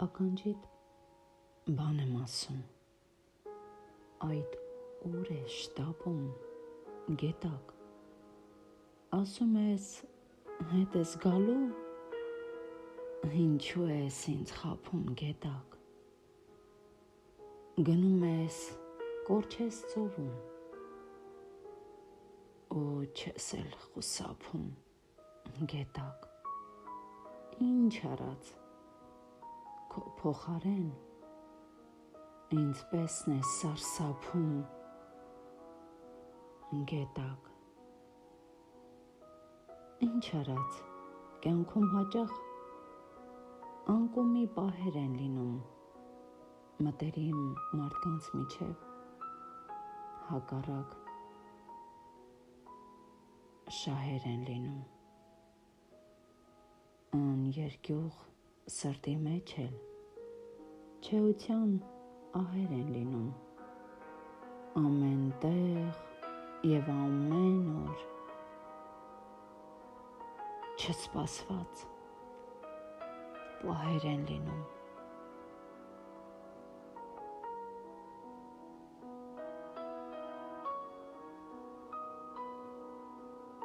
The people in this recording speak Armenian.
ականջիդ բան եմ ասում, այդ ուր է շտապում, գետակ, ասում ես հետ ես գալու, ինչու ես ինձ խաբում գետակ, գնում ես կոր չես ծովում, ու չես էլ խուսափում գետակ, ինչ արած, քո փոխարեն ինձ պեսն է սարսափում գետակ, ինչ արած, կյանքում հաճախ անկումի պահեր են լինում, մտերիմ մարդկանց միջև հակառակ շահեր են լինում, երկյուղ սրտի մեջ էլ չեության ահեր են լինում, ամեն տեղ և ամեն օր չսպասված պահեր են լինում,